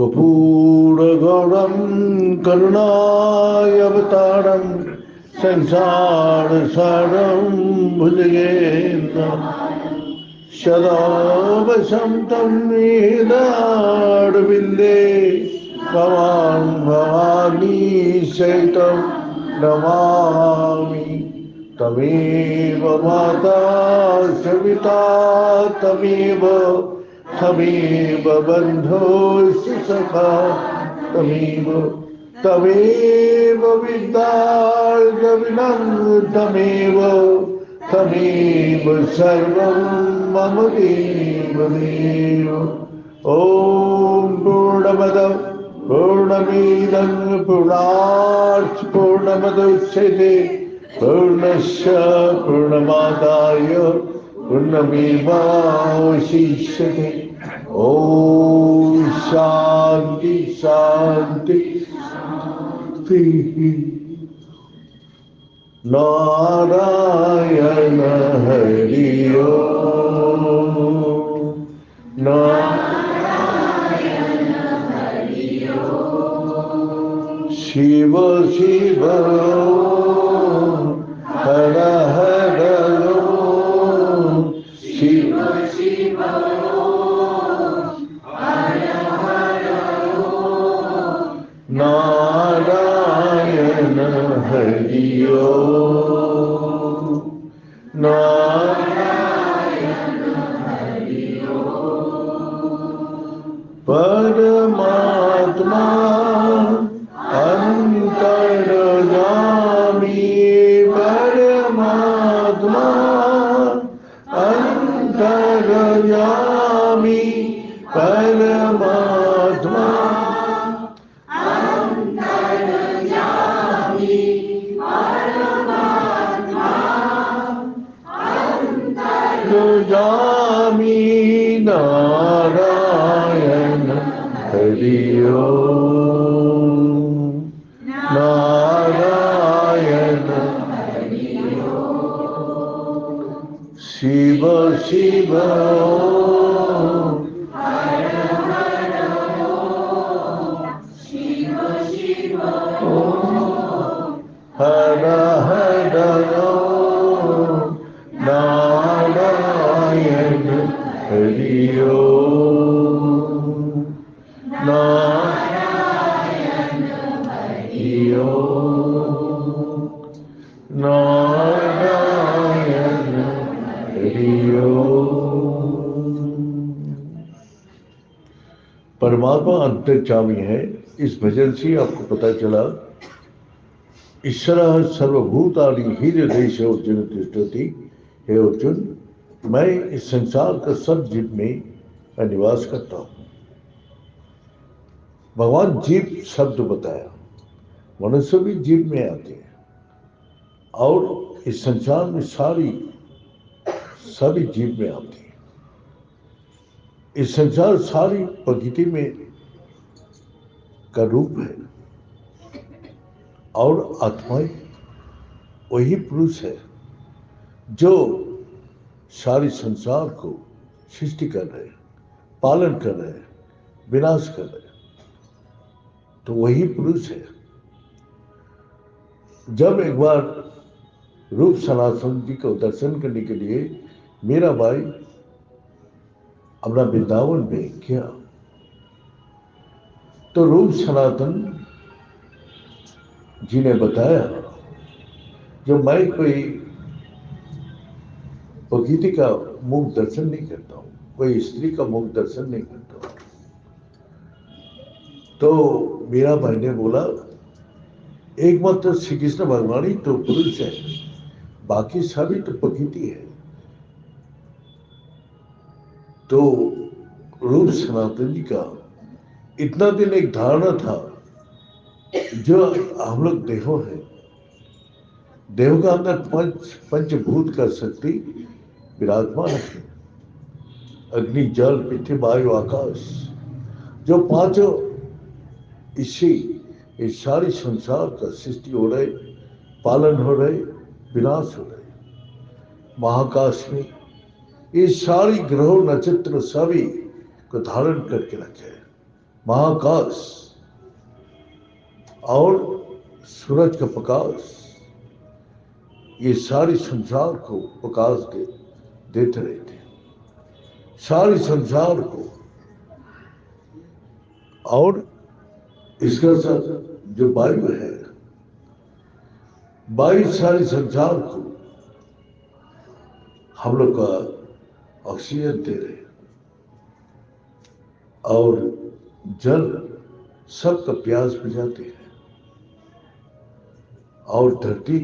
कर्पूरगौरं करुणावतारं संसारसारं भुजगेन्द्रं सदा वसन्तं हृदयारविन्दे भवान् भवानी सहितं नमामि। तमेव माता सविता तमेव तमेव बन्धुश्च सखा तमेव विद्यार्गविनं तमेव सर्वं मम देवदेव। ॐ पूर्णमदः पूर्णमिदं पूर्णात् पूर्णमुदच्यते पूर्णस्य पूर्णमादाय पूर्णमेवावशिष्यते। ॐ शान्ति शान्ति शान्तिः। नारायण हरि ओम नारायण हरि ओम। शिव शिव हर हर ओम। शिव शिव हर हर ओम। नारायण हरि ओम नारायण हरि ओम। परमात्मा अंतर्यामी परमात्मा अंतर्यामी परमात्मा जामी। नारायण हरि ओम नारायण हरि ओम। शिव शिव हर हर ओम। शिव शिव हर हर ओम। नारायण हरि ओम नारायण हरि ओम नारायण हरि ओम। परमात्मा अंतर्यामी है। इस भजन से आपको पता चला ईश्वरः सर्वभूतानि हृदयेषु अर्जुन तिष्ठति। हे अर्जुन, मैं इस संसार का सब जीव में निवास करता हूँ। भगवान जीव शब्द बताया, मनुष्य भी जीव में आते हैं और इस संसार में सभी जीव में आते हैं। इस संसार सारी प्रकृति में का रूप है और आत्माएं वही पुरुष है जो सारी संसार को सृष्टि कर रहे हैं, पालन कर रहे हैं, विनाश कर रहे हैं। तो वही पुरुष है। जब एक बार रूप सनातन जी को दर्शन करने के लिए मेरा भाई अपना वृंदावन में किया, तो रूप सनातन जी ने बताया, जो मैं कोई प्रकृति का मुख दर्शन नहीं करता हूँ, कोई स्त्री का मुख दर्शन नहीं करता हूँ। तो मेरा भाई ने बोला, एकमात्र श्री कृष्ण भगवान ही तो पुरुष है, बाकी सभी तो प्रकृति है। तो रूप सनातन जी का इतना दिन एक धारणा था, जो हम लोग देहो है, देह का अंदर पंचभूत का शक्ति विराजमान है। अग्नि, जल, पृथ्वी, वायु, आकाश, जो पांचों इसी इस सारी संसार का सृष्टि हो रहे, पालन हो रहे, विनाश हो रहे। महाकाश में ये सारी ग्रह नक्षत्र सभी को धारण करके रखे हैं। महाकाश और सूरज का प्रकाश, ये सारी संसार को प्रकाश देते रहते हैं, सारी संसार को। और इसका साथ जो वायु है, वायु सारी संसार को हम लोग का ऑक्सीजन दे रहे हैं, और जल सबका प्यास बुझाते हैं, और धरती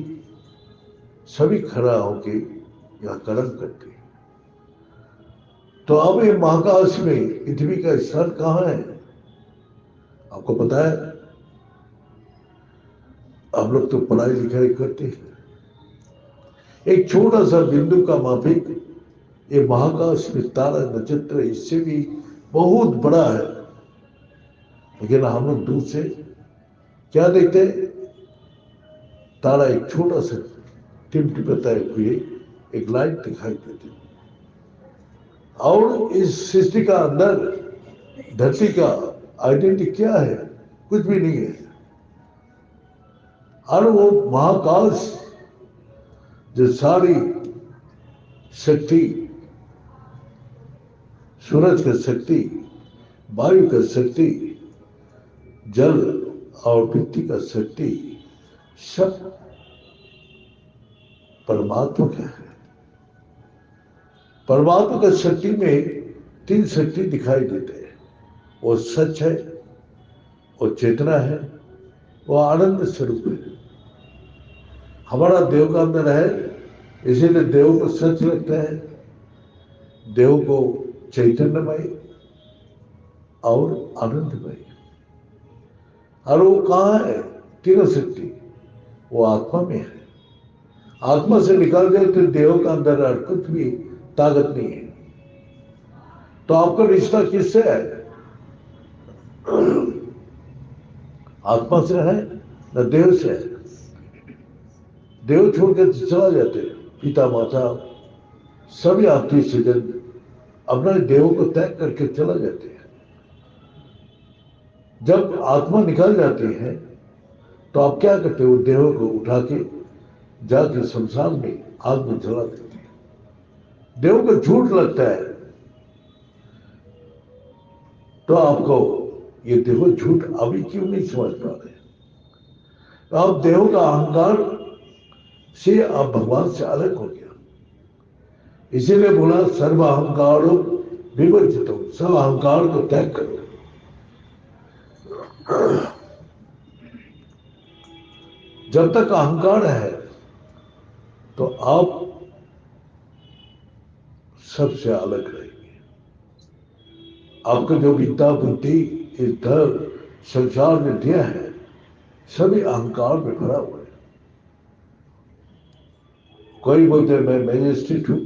सभी खड़ा होके यहाँ कर्म करते हैं। तो अब ये महाकाश में पृथ्वी का स्थान कहाँ है, आपको पता है? हम लोग तो पढ़ाई लिखाई करते हैं। एक छोटा सा बिंदु का माफिक ये महाकाश में तारा नक्षत्र इससे भी बहुत बड़ा है, लेकिन हम लोग दूर से क्या देखते हैं? तारा एक छोटा सा टिमटिमाते हुए एक लाइन दिखाई देती है। और इस सृष्टि का अंदर धरती का आइडेंटिटी क्या है? कुछ भी नहीं है। और वो महाकाश जो सारी शक्ति, सूरज का शक्ति, वायु का शक्ति, जल और पृथ्वी का शक्ति, सब परमात्मा का है। परमात्मा का शक्ति में तीन शक्ति दिखाई देते हैं। वो सच है, वो चेतना है, वो आनंद स्वरूप है। हमारा देव का अंदर है, इसीलिए देव को सच लगता है, देव को चैतन्यमय और आनंदमय। और वो कहाँ है? तीनों शक्ति वो आत्मा में है। आत्मा से निकाल गए तो देव का अंदर और कुछ भी ताकत नहीं है। तो आपका रिश्ता किससे है? आत्मा से है न देव से है? देव छोड़ के चला जाते हैं, पिता माता सभी आत्मीय स्वजन अपना देव को त्याग करके चला जाते हैं। जब आत्मा निकल जाती है तो आप क्या करते हो? देह को उठा के जाके शमशान में आग में जला देते हैं। देव को झूठ लगता है, तो आपको ये देखो झूठ अभी क्यों नहीं समझ पा रहे? तो आप देव का अहंकार से आप भगवान से अलग हो गया। इसीलिए बोला सर्व अहंकारो विवर्जितो, सब अहंकार को त्याग करो। जब तक अहंकार है तो आप सबसे अलग रहेंगे। आपको जो विद्या बुद्धि इस धर्म संसार में दिया है, सभी अहंकार में भरा हुआ है। कोई बोलते मैं मैजिस्ट्रेट हूं,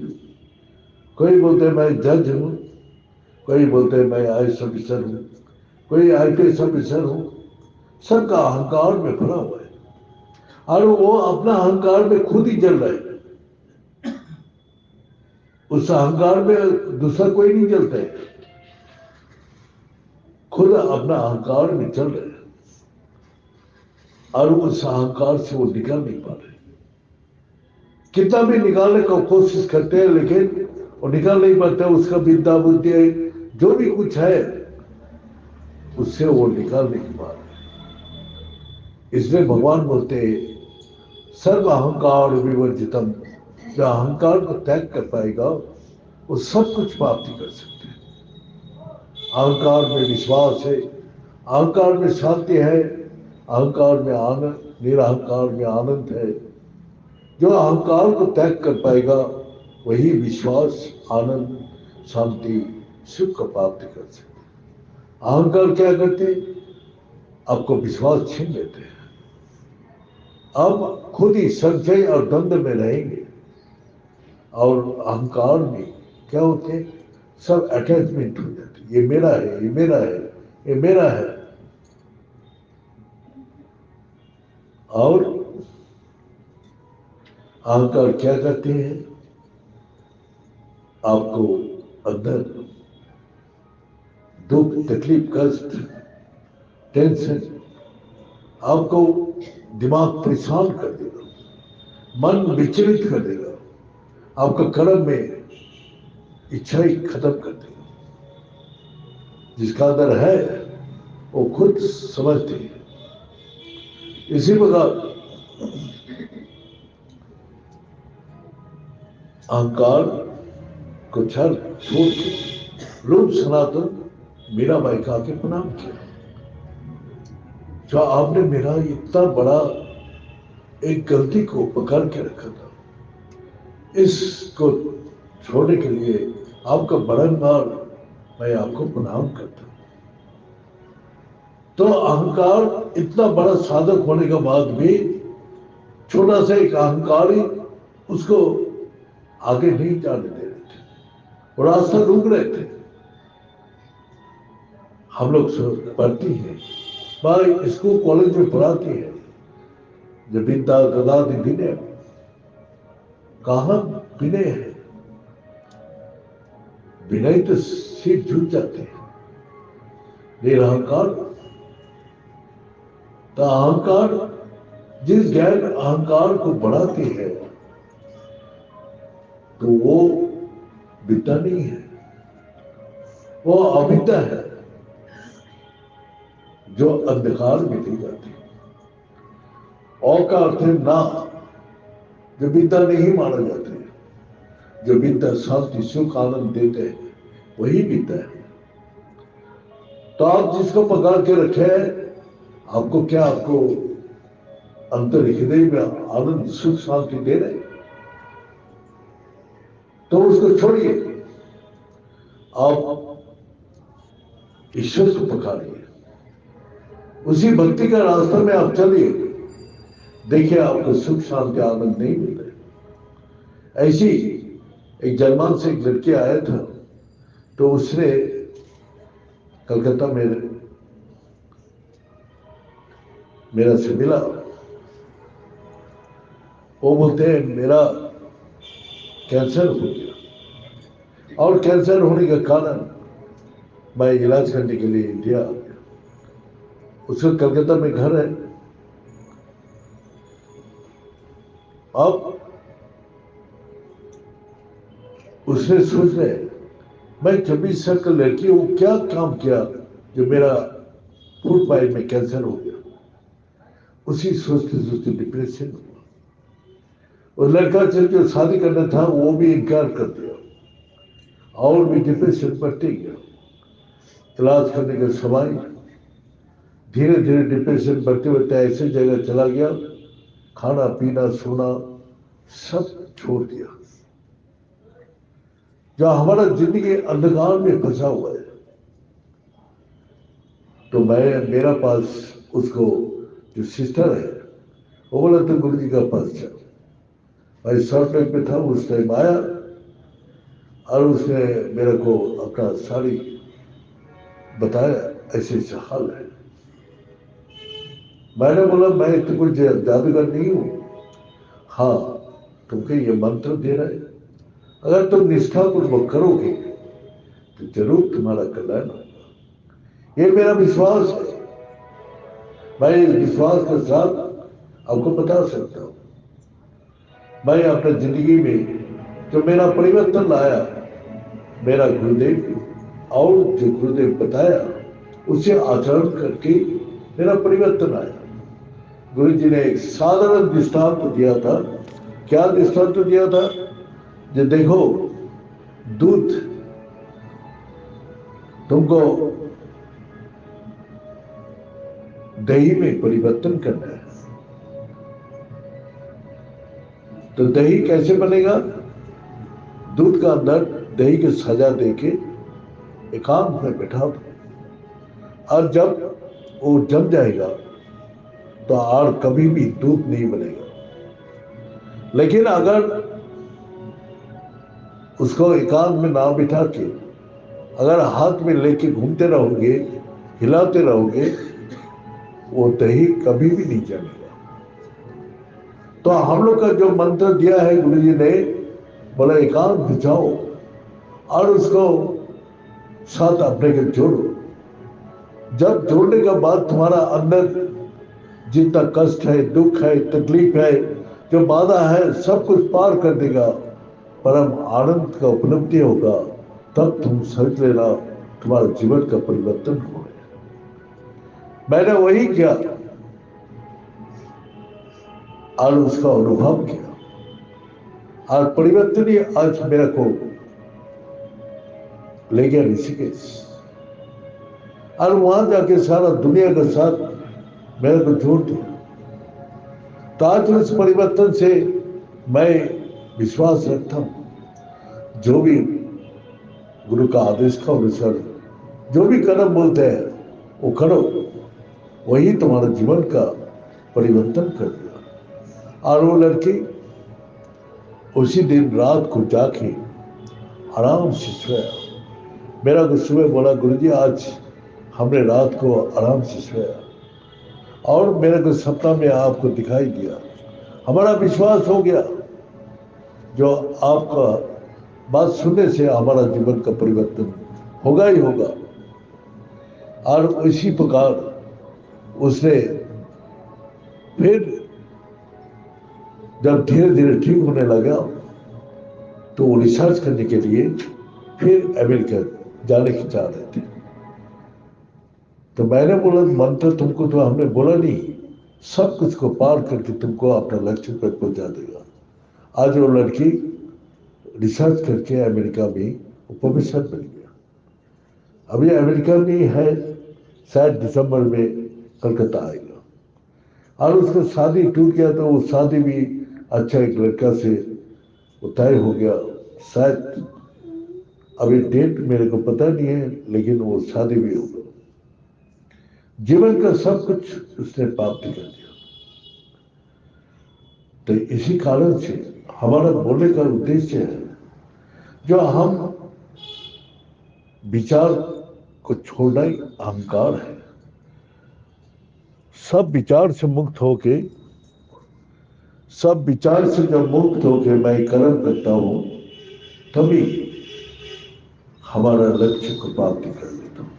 कोई बोलते मैं जज हूं, कोई बोलते मैं IAS ऑफिसर हूं, कोई IPS ऑफिसर हूं। सबका अहंकार में भरा हुआ है, और वो अपना अहंकार में खुद ही जल रहे हैं। उस अहंकार में दूसरा कोई नहीं जलता है, खुद अपना अहंकार में चल रहे हैं, और उस अहंकार से वो निकल नहीं पा रहे। कितना भी निकालने का कोशिश करते हैं, लेकिन वो निकाल नहीं पाते। उसका विद्या बुद्धि जो भी कुछ है उससे वो निकाल नहीं पा रहे। इसलिए भगवान बोलते सर्व अहंकार विवर्जितम, जो अहंकार को त्याग कर पाएगा वो सब कुछ प्राप्ति कर सकते हैं। अहंकार में विश्वास है, अहंकार में शांति है, अहंकार में आनंद, निरअहकार में आनंद है। जो अहंकार को त्याग कर पाएगा वही विश्वास, आनंद, शांति, सुख का प्राप्ति कर सकते। अहंकार क्या करते? आपको विश्वास छीन लेते हैं। अब खुद ही संशय और द्वंद्व में रहेंगे, और अहंकार में क्या होते? सब अटैचमेंट हो जाती। ये मेरा है, ये मेरा है, ये मेरा है। और अहंकार क्या करते हैं? आपको अंदर दुख, तकलीफ, कष्ट टेंशन, आपको दिमाग परेशान कर देगा, मन विचलित कर देगा, आपका कर्म में इच्छा ही खत्म कर देगा। जिसका अंदर है वो खुद समझते हैं। इसी प्रकार अहंकार को छोड़ के रूप सनातन मीराबाई का आके प्रणाम किया। जो आपने मेरा इतना बड़ा एक गलती को पकड़ के रखा था, इसको छोड़ने के लिए आपका बारंबार मैं आपको प्रणाम करता हूं। तो अहंकार इतना बड़ा साधक होने के बाद भी छोटा सा एक अहंकार ही उसको आगे नहीं जाने दे रहे थे, वो रास्ता रोक रहे थे। हम लोग पढ़ती हैं, भाई स्कूल कॉलेज में पढ़ाती है, जब विद्या ददाति विनय, कहां विनय है? विनय तो सिर झुक जाते हैं। निरहंकार, तो अहंकार जिस ज्ञान अहंकार को बढ़ाती है तो वो विद्या नहीं है, वो अविद्या है जो अंधकार में दी जाती है। और का अर्थ है ना, जो विद्या नहीं माना जाते, जो विद्या शांति सुख आनंद देते हैं वही विद्या है। तो आप जिसको पकड़ के रखे हैं, आपको क्या, आपको अंतर हृदय में आनंद सुख शांति दे रहे, तो उसको छोड़िए, आप ईश्वर को पकड़िए, उसी भक्ति का रास्ता में आप चलिए, देखिए आपको सुख शांति आनंद नहीं मिल रहे। ऐसी एक जर्मन से एक लड़की आया था, तो उसने कलकत्ता में मेरा से मिला। वो बोलते हैं मेरा कैंसर हो गया, और कैंसर होने के कारण मैं इलाज करने के लिए इंडिया आ गया। उसका कलकत्ता में घर है। अब उसने सोच रहे, मैं 24 साल का लड़की हूं, क्या काम किया जो मेरा फूड पाइप में कैंसर हो गया। उसी सोचते सोचते डिप्रेशन हुआ। और लड़का से जो शादी करना था वो भी इनकार कर दिया, और भी डिप्रेशन बढ़ते गया। इलाज करने का समय धीरे धीरे डिप्रेशन बढ़ते बढ़ते ऐसे जगह चला गया, खाना पीना सोना सब छोड़ दिया। जो हमारा जिंदगी अंधकार में फंसा हुआ है, तो मेरा पास उसको जो सिस्टर है वो बोला तो गुरु जी का पास चल। मैं शॉर्ट टाइम पे था, उस टाइम आया और उसने मेरे को अपना सारी बताया, ऐसे ऐसे हाल है। मैंने बोला मैं तो कोई जादूगर नहीं हूं, हाँ तुमको ये मंत्र दे रहा है, अगर तुम निष्ठापूर्वक करोगे तो जरूर तुम्हारा कल्याण होगा। ये मेरा विश्वास है, मैं इस विश्वास के साथ आपको बता सकता हूं। मैं अपने जिंदगी में जो मेरा परिवर्तन लाया, मेरा गुरुदेव और जो गुरुदेव बताया उसे आचरण करके मेरा परिवर्तन आया। गुरु जी ने एक साधारण दृष्टांत दिया था। क्या दृष्टांत दिया था? जो देखो दूध तुमको दही में परिवर्तन करना है, तो दही कैसे बनेगा? दूध का अंदर दही की सजा देके एकांत में बैठा दो, और जब वो जम जाएगा तो और कभी भी दूध नहीं बनेगा। लेकिन अगर उसको एकांत में ना बिठा के अगर हाथ में लेके घूमते रहोगे, हिलाते रहोगे, वो दही कभी भी नहीं जमेगा। तो हम लोग का जो मंत्र दिया है गुरु जी ने, बोला एकांत बिछाओ और उसको साथ अपने के जोड़ो, जब जोड़ने के बाद तुम्हारा अंदर जितना कष्ट है, दुख है, तकलीफ है, जो बाधा है, सब कुछ पार कर देगा, परम आनंद का उपलब्धि होगा, तब तुम समझ लेना तुम्हारा जीवन का परिवर्तन हो गया। मैंने वही किया और उसका अनुभव किया और परिवर्तन ही आज मेरे को ले गया ऋषिकेश और वहां जाके सारा दुनिया का साथ मेरे को जोड़ दिया। तो आज इस परिवर्तन से मैं विश्वास रखता हूं, जो भी गुरु का आदेश का अनुसार जो भी कदम बोलते हैं वो करो, वही तुम्हारा जीवन का परिवर्तन कर दिया। और वो लड़की उसी दिन रात को जाके आराम से सोया। मेरा को सुबह बोला, गुरुजी आज हमने रात को आराम से सोया और मेरे को सपना में आपको दिखाई दिया। हमारा विश्वास हो गया, जो आपका बात सुनने से हमारा जीवन का परिवर्तन होगा ही होगा। और उसी प्रकार उसने फिर जब धीरे धीरे ठीक होने लगा तो वो रिसर्च करने के लिए फिर अमेरिका जाने की चाह रहे थे। तो मैंने बोला, मंत्र तुमको तो हमने बोला नहीं, सब कुछ को पार करके तुमको अपना लक्ष्य पर पहुंचा देगा। आज वो लड़की रिसर्च करके अमेरिका में प्रोफेसर बन गया। अभी अमेरिका में है, शायद दिसंबर में कलकत्ता आएगा। और उसका शादी टूट गया तो वो शादी भी अच्छा एक लड़का से तय हो गया। शायद अभी डेट मेरे को पता नहीं है, लेकिन वो शादी भी होगा। जीवन का सब कुछ उसने प्राप्त कर दिया। तो इसी कारण से हमारा बोलने का उद्देश्य है, जो हम विचार को छोड़ना ही अहंकार है। सब विचार से मुक्त होके, सब विचार से जब मुक्त होके मैं कर्म करता हूं, तभी हमारा लक्ष्य को प्राप्त कर लेता हूं।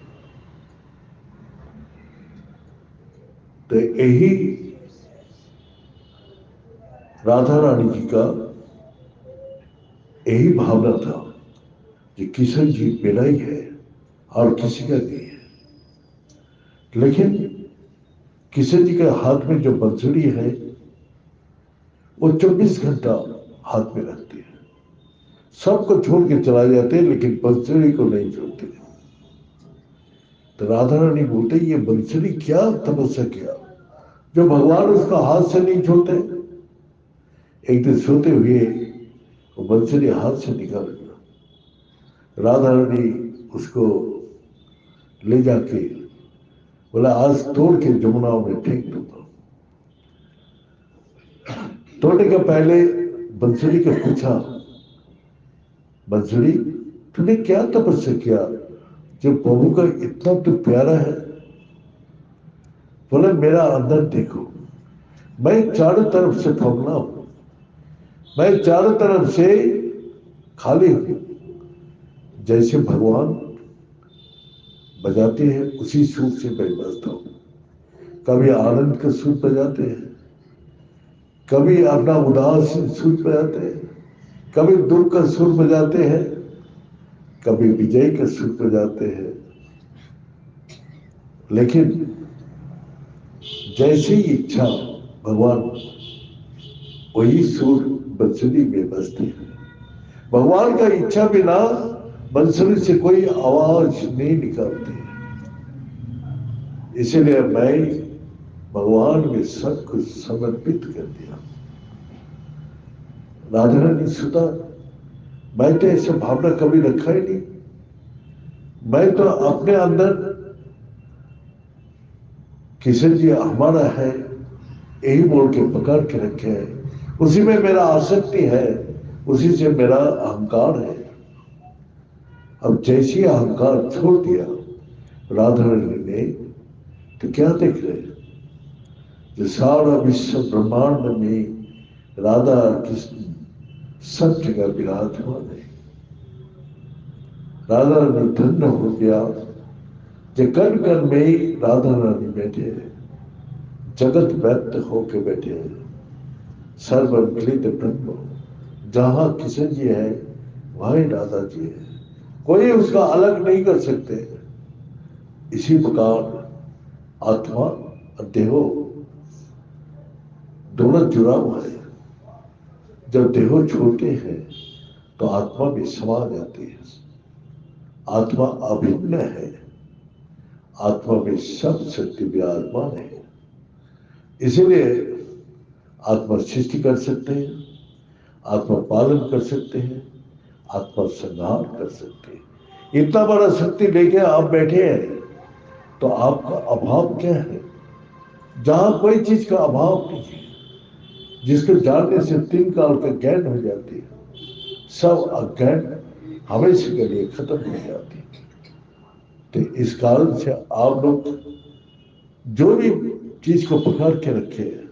तो यही राधा रानी जी का यही भावना था कि किशन जी मेरा ही है और किसी का नहीं है। लेकिन किशन जी के हाथ में जो बंसुरी है वो 24 घंटा हाथ में रखते हैं। सबको छोड़ के चला जाते हैं, लेकिन बंसुरी को नहीं छोड़ते। तो राधा रानी बोलते, ये बंसुरी क्या तपस्या किया जो भगवान उसका हाथ से नहीं छोड़ते। एक दिन सोते हुए वो बंसुरी हाथ से निकाल गया। राधा रानी उसको ले जाके बोला, आज तोड़ के जमुना में फेंक दूंगा। तोड़ने के पहले बंसुरी को पूछा, बंसुरी तूने क्या तपस्या किया जो प्रभु का इतना तो प्यारा है। बोले, मेरा अंदर देखो, मैं चारों तरफ से फगना हूं, मैं चारों तरफ से खाली हूं। जैसे भगवान बजाते हैं उसी सुर से मैं बजता हूं। कभी आनंद का सुर बजाते हैं, कभी अपना उदास सुर बजाते हैं, कभी दुख का सुर बजाते हैं, कभी विजय का सुर बजाते हैं। लेकिन जैसी इच्छा भगवान वही सुर बंसुरी में बजते हैं। भगवान का इच्छा बिना बंसुरी से कोई आवाज नहीं निकलती। इसीलिए मैं भगवान में सब कुछ समर्पित कर दिया। राधा रानी सुधा, मैं तो ऐसा भावना कभी रखा ही नहीं। मैं तो अपने अंदर किशन जी हमारा है यही बोल के पकड़ के रखे हैं। उसी में मेरा आसक्ति है, उसी से मेरा अहंकार है। अब जैसे अहंकार छोड़ दिया राधा रानी ने, तो क्या देख रहे हैं, जो सारा विश्व ब्रह्मांड में राधा कृष्ण सब जगह विराजमान है। राधा रानी धन्य हो गया जो कण कण में ही राधा रानी बैठे हैं, जगत व्यक्त होके बैठे हैं, सर्वगलित ब्रह्म, जहां किशन जी है वहीं राधा जी है, कोई उसका अलग नहीं कर सकते। इसी प्रकार आत्मा और देहो दोनों जुड़ा हुआ है। जब देहो छोड़ते हैं तो आत्मा भी समा जाती है। आत्मा अभिन्न है, आत्मा में सब शक्ति विराजमान है। इसीलिए आत्मा सृष्टि कर सकते हैं, आत्मा पालन कर सकते हैं, आत्मा संहार कर सकते हैं। इतना बड़ा शक्ति लेके आप बैठे हैं तो आपका अभाव क्या है? जहां कोई चीज का अभाव नहीं है, जिसको जानने से 3 काल का ज्ञान हो जाती है, सब अज्ञान हमेशा के लिए खत्म हो जाती है। तो इस कारण से आप लोग जो भी चीज को पकड़ के रखे हैं,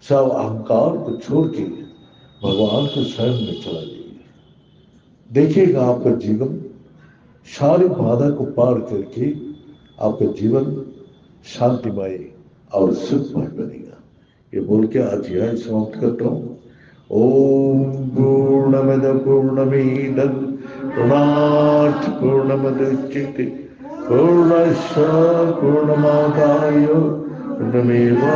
सब अहंकार को छोड़ के भगवान को शरण में चला जाइए। देखिएगा आपका जीवन सारी बाधा को पार करके आपका जीवन शांतिमय और सुखमय बनेगा। ये बोल के आज यह समाप्त करता हूँ। ओम पूर्णमद पूर्णमिदं पूर्णात् पूर्णमुदच्यते पूर्णस्य पूर्णमादाय पूर्णमेवावशिष्यते।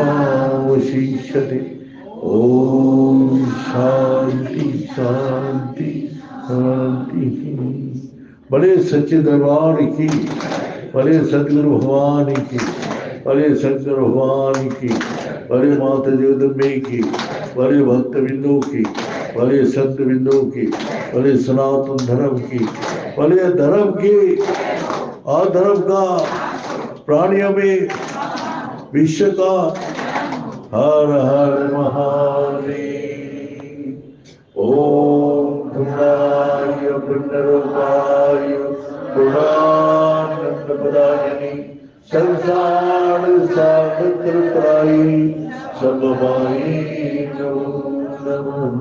ओम शांति शांति शांति। बड़े सच्चे दरबार की, बड़े सतगुरु भगवान की, बड़े शंकर भगवान की, बड़े माता जगदम्बे की, बड़े भक्त बिंदु की, बड़े संत बिंदु की, बड़े सनातन धर्म की, बड़े धर्म की, अधर्म का, प्राणियों में विश्व का। हर हर महादेव। ओम गुणाय पुण्यरूपाय गुणानंद प्रदायिनी संसार सागर त्रायी सर्वभाई नमो नमः।